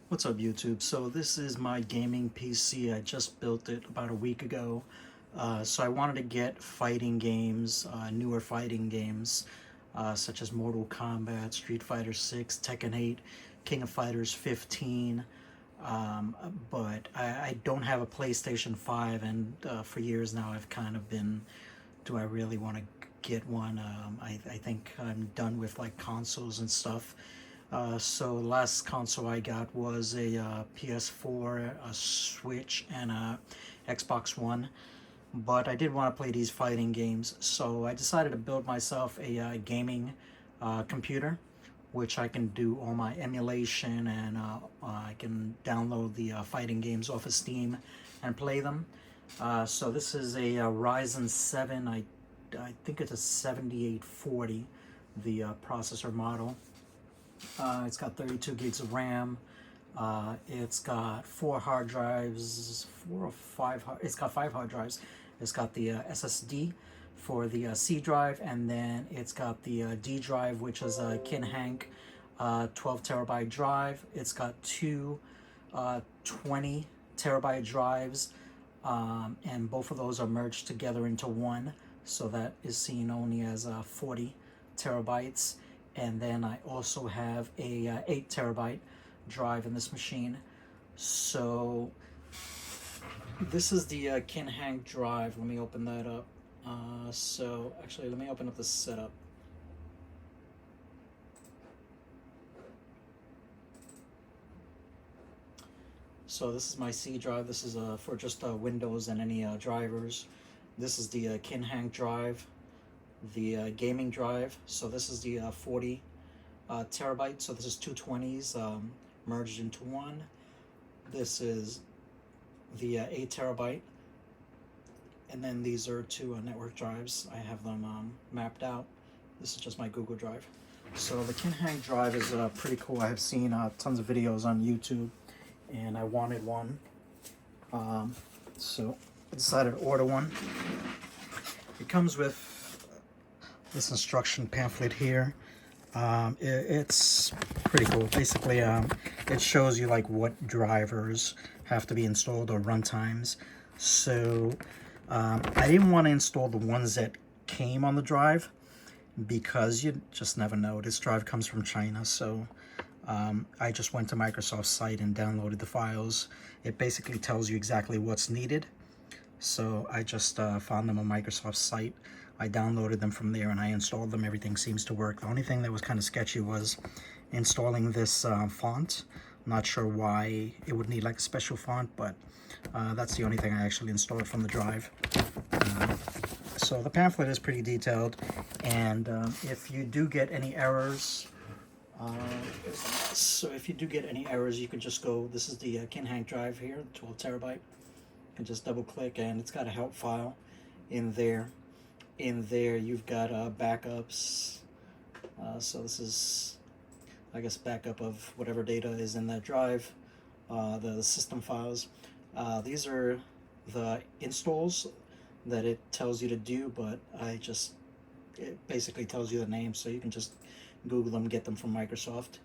What's up, YouTube? So this is my gaming PC. I just built it about a week ago. So I wanted to get fighting games, newer fighting games, such as Mortal Kombat, Street Fighter 6, Tekken 8, King of Fighters 15. But I don't have a PlayStation 5, and for years now I've kind of been, do I really want to get one? I think I'm done with like consoles and stuff. So last console I got was a PS4, a Switch, and a Xbox One. But I did want to play these fighting games, so I decided to build myself a gaming computer, which I can do all my emulation, and I can download the fighting games off of Steam and play them. So this is a Ryzen 7. I think it's a 7840, the processor model. It's got 32 gigs of RAM. It's got four hard drives, four or five. It's got five hard drives. It's got the SSD for the C drive, and then it's got the D drive, which is a Kinhank 12 terabyte drive. It's got two 20 terabyte drives, and both of those are merged together into one, so that is seen only as 40 terabytes. And then I also have a 8 terabyte drive in this machine. So this is the Kinhank drive. Let me open that up. So actually, let me open up the setup. So this is my C drive. This is for just Windows and any drivers. This is the Kinhank drive, the gaming drive. So this is the 40 terabyte. So this is two 20s merged into one. This is the 8 terabyte, and then these are two network drives. I have them mapped out. This is just my Google Drive. So the Kinhank drive is pretty cool. I have seen tons of videos on YouTube, and I wanted one. So I decided to order one. It comes with this instruction pamphlet here. It's pretty cool. Basically, it shows you like what drivers have to be installed or runtimes. So I didn't want to install the ones that came on the drive because you just never know. This drive comes from China, so I just went to Microsoft's site and downloaded the files. It basically tells you exactly what's needed. So I just found them on Microsoft's site. I downloaded them from there and I installed them. Everything seems to work. The only thing that was kind of sketchy was installing this font. I'm not sure why it would need like a special font, but that's the only thing I actually installed from the drive. So the pamphlet is pretty detailed, and if you do get any errors, you could just go, this is the Kinhank drive here, 12 terabyte. And just double click, and it's got a help file in there. In there you've got backups. So this is, I guess, backup of whatever data is in that drive, the system files. These are the installs that it tells you to do, but it basically tells you the name, so you can just Google them, get them from Microsoft.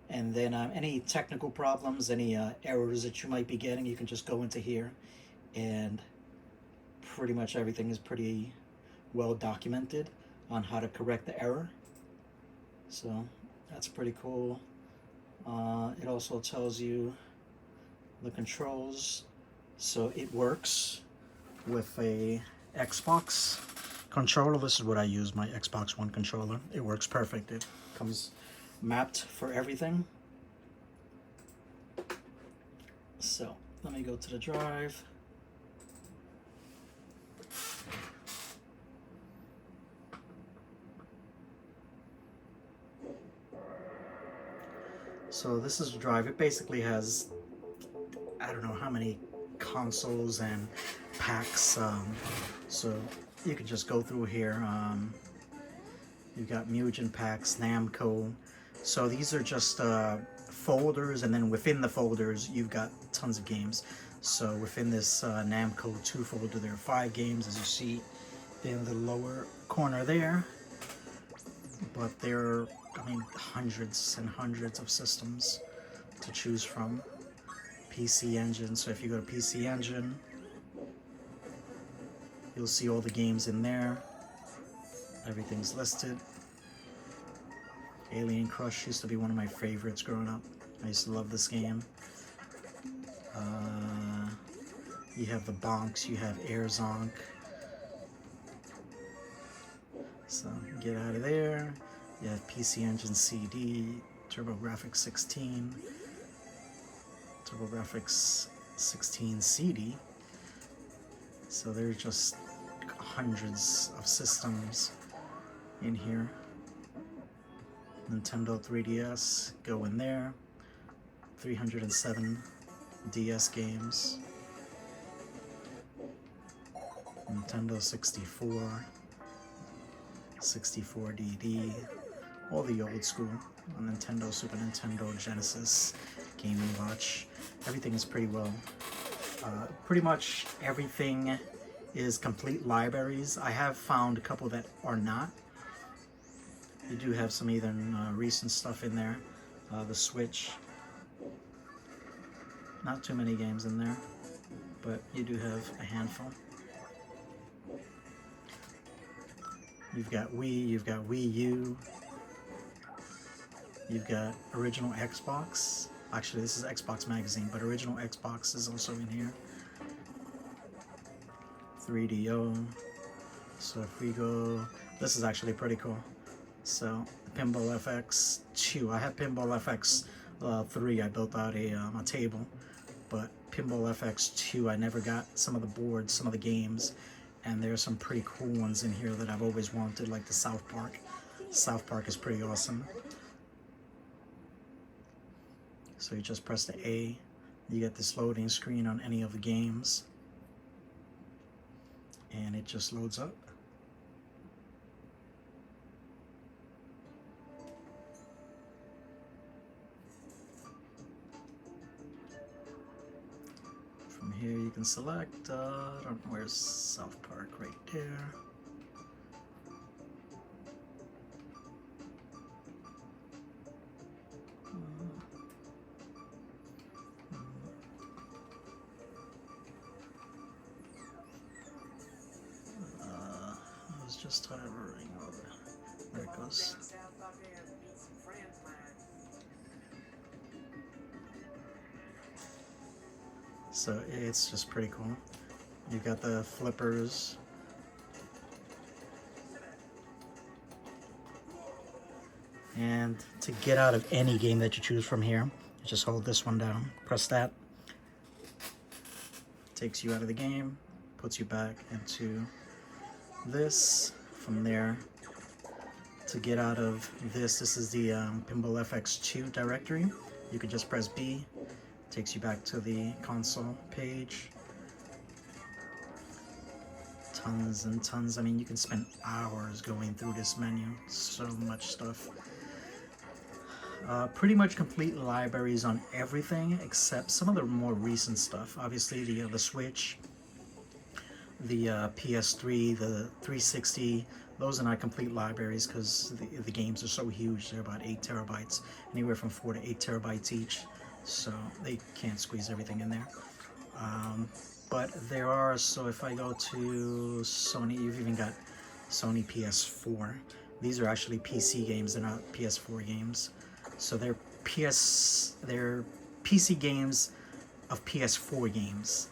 And then any technical problems, any errors that you might be getting, you can just go into here, and pretty much everything is pretty well documented on how to correct the error. So that's pretty cool. It also tells you the controls. So it works with a Xbox controller. This is what I use, my Xbox One controller. It works perfect. It comes mapped for everything. So let me go to the drive. So this is the drive. It basically has, I don't know how many consoles and packs. So you can just go through here. You've got Mugen packs, Namco. So these are just folders, and then within the folders you've got tons of games. So within this Namco 2 folder, there are 5 games, as you see in the lower corner there. But there are, I mean, hundreds and hundreds of systems. to choose from. PC Engine, so if you go to PC Engine, you'll see all the games in there. Everything's listed. Alien Crush used to be one of my favorites growing up. I used to love this game. You have the Bonks, you have Air Zonk. So get out of there. You have PC Engine CD, TurboGrafx 16, TurboGrafx 16 CD. So there's just hundreds of systems in here. Nintendo 3DS, go in there. 307 DS games. Nintendo 64, 64DD, all the old school. Nintendo, Super Nintendo, Genesis, Game & Watch. Everything is pretty well. Pretty much everything is complete libraries. I have found a couple that are not. You do have some even recent stuff in there. The Switch. Not too many games in there, but you do have a handful. You've got Wii, you've got Wii U, you've got original Xbox. Actually, this is Xbox Magazine, but original Xbox is also in here. 3DO. So if we go, this is actually pretty cool. So Pinball FX 2. I have Pinball FX 3. I built out a table, but Pinball FX 2, I never got some of the boards, some of the games, and there's some pretty cool ones in here that I've always wanted, like the South Park. South Park is pretty awesome. So you just press the A, you get this loading screen on any of the games, and it just loads up. From here you can select, I don't know, where's South Park, right there. I was just hovering over. There it goes. So it's just pretty cool. You've got the flippers. And to get out of any game that you choose from here, you just hold this one down, press that. Takes you out of the game, puts you back into this. From there, to get out of this is the Pinball FX2 directory. You can just press B. Takes you back to the console page. Tons and tons. I mean, you can spend hours going through this menu. So much stuff. Pretty much complete libraries on everything except some of the more recent stuff. Obviously, the Switch, the PS3, the 360. Those are not complete libraries because the games are so huge. They're about 8 terabytes, anywhere from 4 to 8 terabytes each. So they can't squeeze everything in there. But there are, so if I go to Sony, you've even got Sony PS4. These are actually PC games, they're not PS4 games. So they're PC games of PS4 games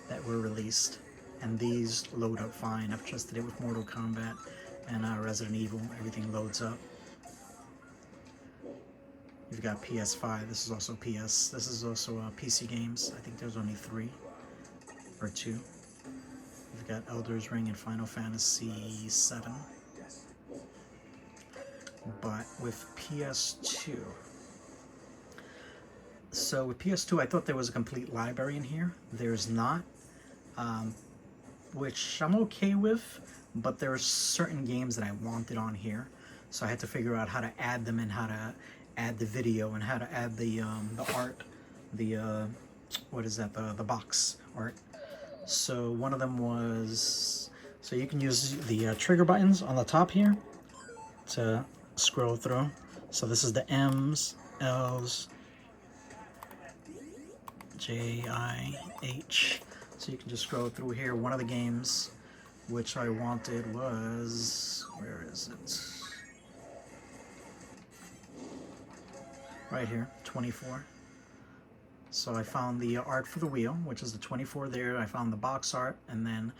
that were released. And these load up fine. I've tested it with Mortal Kombat and Resident Evil. Everything loads up. You've got PS5. This is also PS. This is also PC games. I think there's only 3 or 2. You've got Elder's Ring and Final Fantasy VII. But with PS2, so with PS2, I thought there was a complete library in here. There's not, which I'm okay with, but there are certain games that I wanted on here. So I had to figure out how to add them and how to add the video and how to add the art, what is that, the box art. So one of them was, so you can use the trigger buttons on the top here to scroll through. So this is the M's, L's, JIH. So you can just scroll through here. One of the games which I wanted was, where is it? Right here, 24. So I found the art for the wheel, which is the 24 there. I found the box art, and then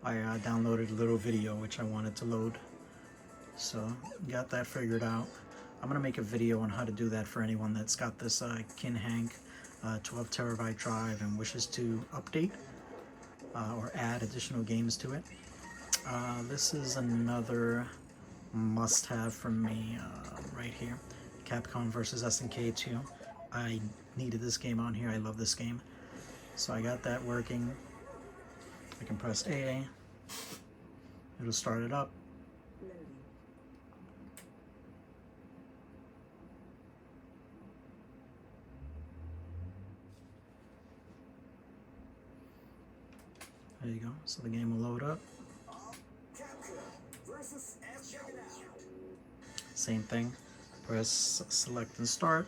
I downloaded a little video which I wanted to load. So got that figured out. I'm gonna make a video on how to do that for anyone that's got this Kinhank 12 terabyte drive and wishes to update or add additional games to it. This is another must-have for me right here. Capcom versus SNK 2. I needed this game on here. I love this game. So I got that working. I can press A. It'll start it up. There you go. So the game will load up. Same thing. Press select and start.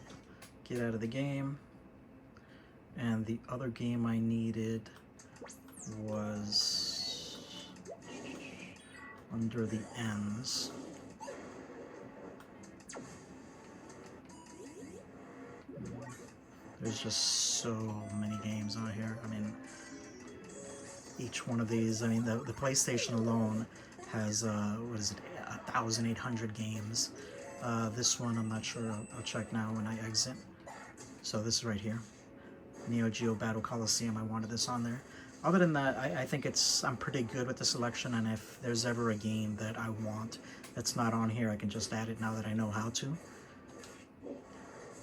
Get out of the game. And the other game I needed was under the ends. There's just so many games out here. I mean, each one of these, I mean, the PlayStation alone has, what is it, 1,800 games. This one, I'm not sure. I'll check now when I exit. So this is right here. Neo Geo Battle Coliseum. I wanted this on there. Other than that, I think I'm pretty good with the selection, and if there's ever a game that I want that's not on here, I can just add it now that I know how to.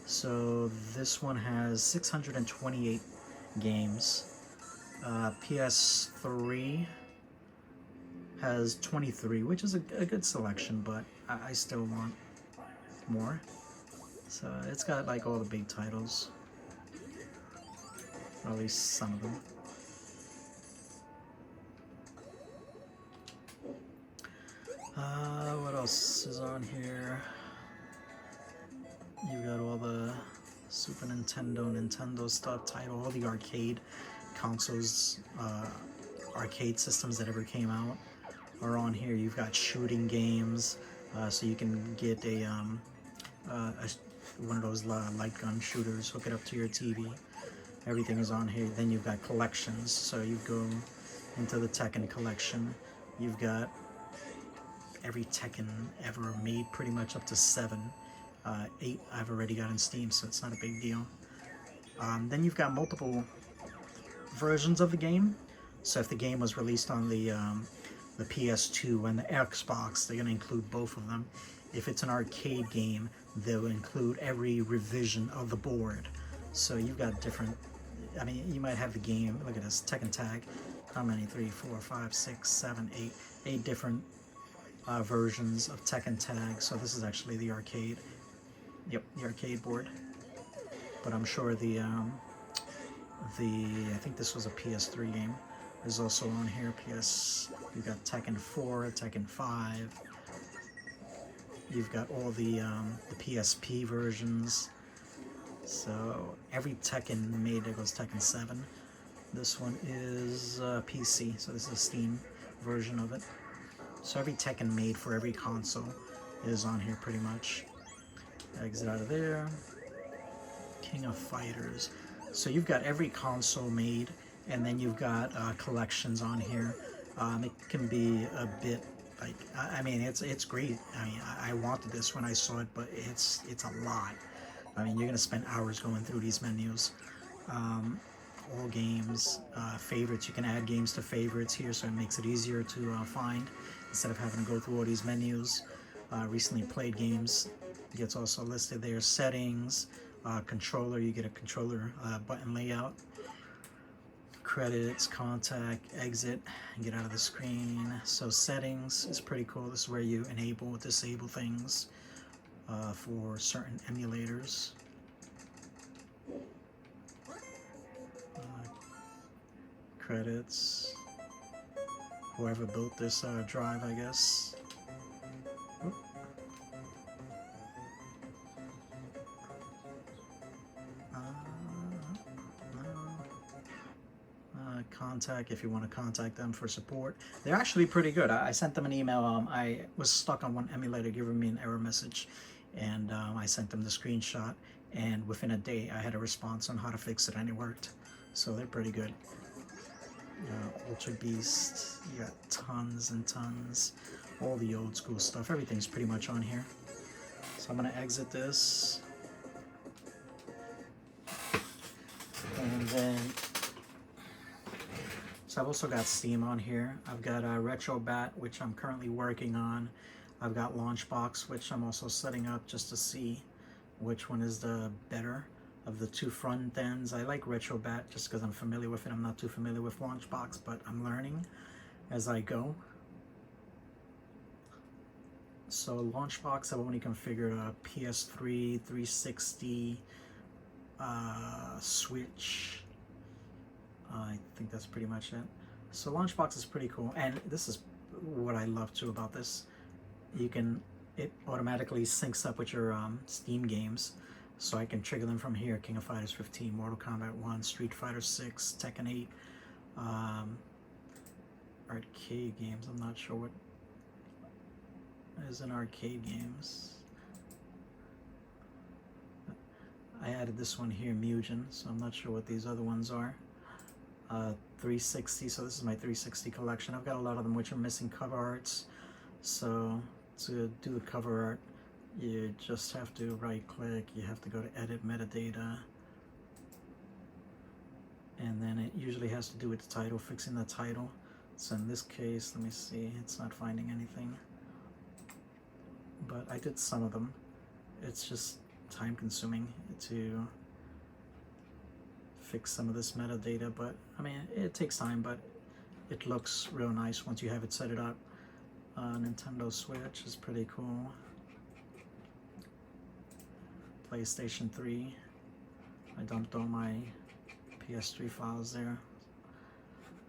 So this one has 628 games. PS3 has 23, which is a good selection, but I still want more. So it's got like all the big titles, or at least some of them. What else is on here? You got all the Super Nintendo, Nintendo stuff, title, all the arcade consoles, arcade systems that ever came out are on here. You've got shooting games, so you can get one of those light gun shooters, hook it up to your TV. Everything is on here. Then you've got collections, so you go into the Tekken collection. You've got every Tekken ever made, pretty much up to 7. 8 I've already got in Steam, so it's not a big deal. Then you've got multiple versions of the game. So if the game was released on the PS2 and the Xbox, they're going to include both of them. If it's an arcade game, they'll include every revision of the board. So you've got different, I mean, you might have the game, look at this, Tekken Tag, how many, 3, 4, 5, 6, 7, 8 different versions of Tekken Tag. So this is actually the arcade, yep, the arcade board. But I'm sure I think this was a PS3 game, is also on here. You've got Tekken 4, Tekken 5. You've got all the PSP versions. So every Tekken made, there goes Tekken 7. This one is PC, so this is a Steam version of it. So every Tekken made for every console is on here pretty much. Exit out of there. King of Fighters. So you've got every console made, and then you've got collections on here. It can be a bit like, I mean, it's great. I mean, I wanted this when I saw it, but it's a lot. I mean, you're gonna spend hours going through these menus. All games, favorites. You can add games to favorites here, so it makes it easier to find instead of having to go through all these menus. Recently played games gets also listed there. Settings, controller. You get a controller button layout. Credits, contact, exit, and get out of the screen. So settings is pretty cool. This is where you enable or disable things for certain emulators. Credits. Whoever built this drive, I guess. Oop. No. contact if you want to contact them for support. They're actually pretty good. I sent them an email. I was stuck on one emulator giving me an error message, and I sent them the screenshot, and within a day I had a response on how to fix it, and it worked. So they're pretty good. Ultra Beast, you got tons and tons, all the old school stuff. Everything's pretty much on here. So I'm gonna exit this, and then so I've also got Steam on here. I've got Retro Bat, which I'm currently working on. I've got Launchbox, which I'm also setting up just to see which one is the better of the two front ends. I like Retro Bat just because I'm familiar with it. I'm not too familiar with Launchbox, but I'm learning as I go. So Launchbox, I've only configured a PS3, 360, Switch. I think that's pretty much it. So Launchbox is pretty cool, and this is what I love too about this. It automatically syncs up with your Steam games, so I can trigger them from here. King of Fighters 15, Mortal Kombat 1, Street Fighter 6, Tekken 8, arcade games. I'm not sure what is in arcade games. I added this one here, Mugen, so I'm not sure what these other ones are. 360, so this is my 360 collection. I've got a lot of them which are missing cover arts. So to do the cover art, you just have to right click, you have to go to edit metadata, and then it usually has to do with the title, fixing the title. So in this case, let me see, it's not finding anything, but I did some of them. It's just time consuming to fix some of this metadata, but I mean, it takes time, but it looks real nice once you have it set it up. Nintendo Switch is pretty cool. PlayStation 3, I dumped all my PS3 files there.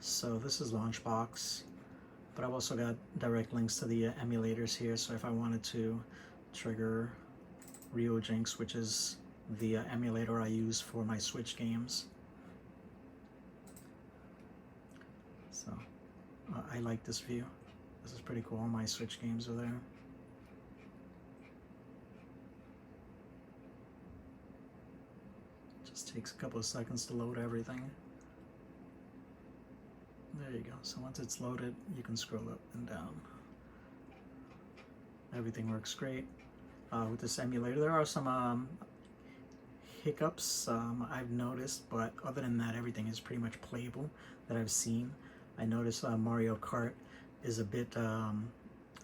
So this is Launchbox, but I've also got direct links to the emulators here, so if I wanted to trigger RioJinx, which is the emulator I use for my Switch games. So I like this view. This is pretty cool. All my Switch games are there. Just takes a couple of seconds to load everything. There you go. So once it's loaded, you can scroll up and down. Everything works great. With this emulator, there are some hiccups I've noticed, but other than that, everything is pretty much playable that I've seen. I noticed Mario Kart is a bit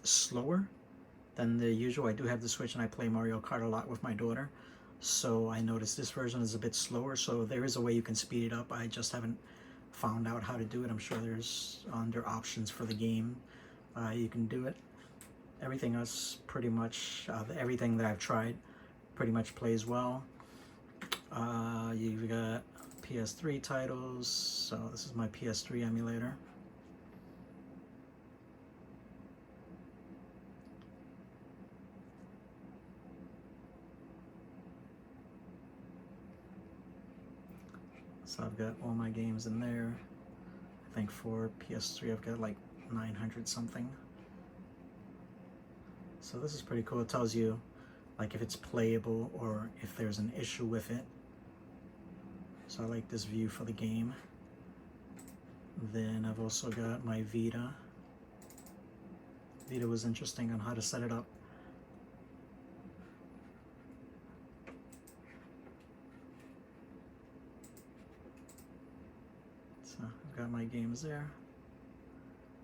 slower than the usual. I do have the Switch and I play Mario Kart a lot with my daughter, so I noticed this version is a bit slower, so there is a way you can speed it up. I just haven't found out how to do it. I'm sure there's under options for the game you can do it. Everything else pretty much, everything that I've tried pretty much plays well. You've got PS3 titles, so this is my PS3 emulator. So I've got all my games in there. I think for PS3 I've got like 900 something. So this is pretty cool. It tells you like if it's playable or if there's an issue with it. So I like this view for the game. Then I've also got my Vita. Vita was interesting on how to set it up. So I've got my games there.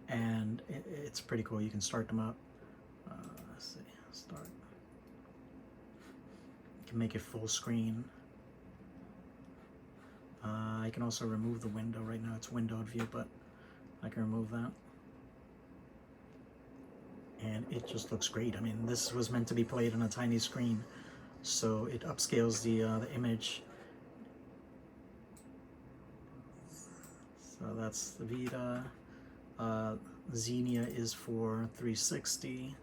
And it's pretty cool. You can start them up. Let's see, start. You can make it full screen. I can also remove the window. Right now it's windowed view, but I can remove that. And it just looks great. I mean, this was meant to be played on a tiny screen, so it upscales the image. So that's the Vita. Xenia is for 360.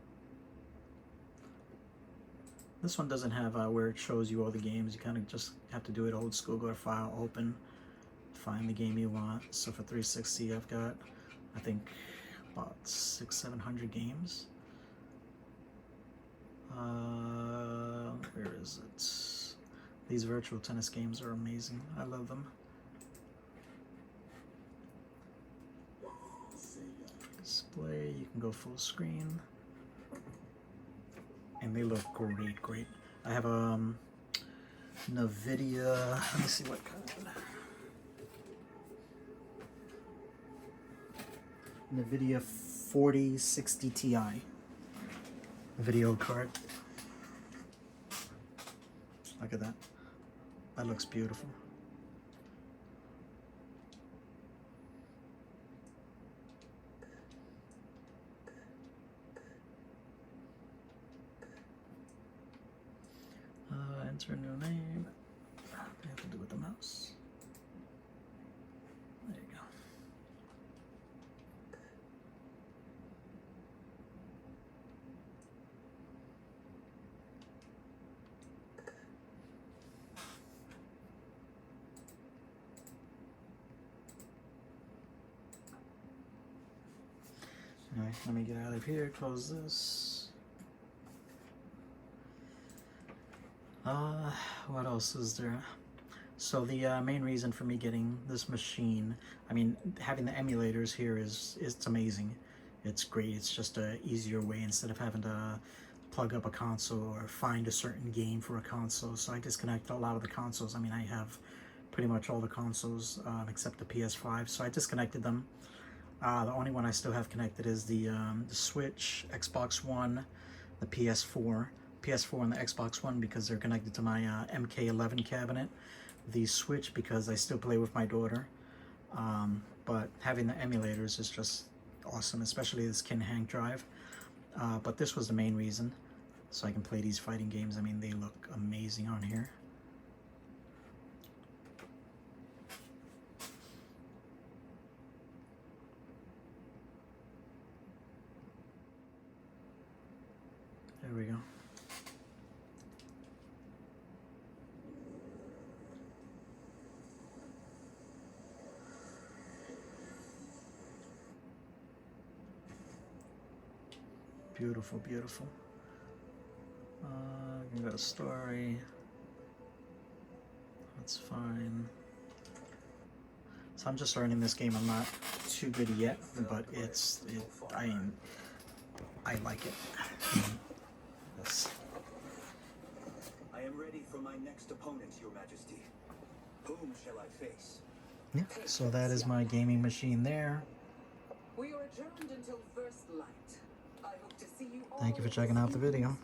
This one doesn't have where it shows you all the games. You kind of just have to do it old school. Go to File, Open, find the game you want. So for 360, I've got, I think, about 600-700 games. Where is it? These virtual tennis games are amazing. I love them. Display, you can go full screen. And they look great. I have a NVIDIA, let me see what kind. NVIDIA 4060 Ti video card. Look at that. That looks beautiful. Enter a new name. I have to do with the mouse. There you go. Alright, let me get out of here, close this. What else is there? So the main reason for me getting this machine, I mean, having the emulators here it's amazing. It's great. It's just a easier way instead of having to plug up a console or find a certain game for a console. So I disconnect a lot of the consoles. I mean, I have pretty much all the consoles except the PS5. So I disconnected them. The only one I still have connected is the Switch, Xbox One, the PS4 and the Xbox One because they're connected to my MK11 cabinet. The Switch because I still play with my daughter. But having the emulators is just awesome, especially this Kinhank drive. But this was the main reason, so I can play these fighting games. I mean, they look amazing on here. There we go. Beautiful. You got a story. That's fine. So I'm just learning this game. I'm not too good yet, but I like it. Yes. I am ready for my next opponent, Your Majesty. Whom shall I face? Yeah. So that is my gaming machine there. We are adjourned until first light. I hope to see you all. Thank you for checking out the video.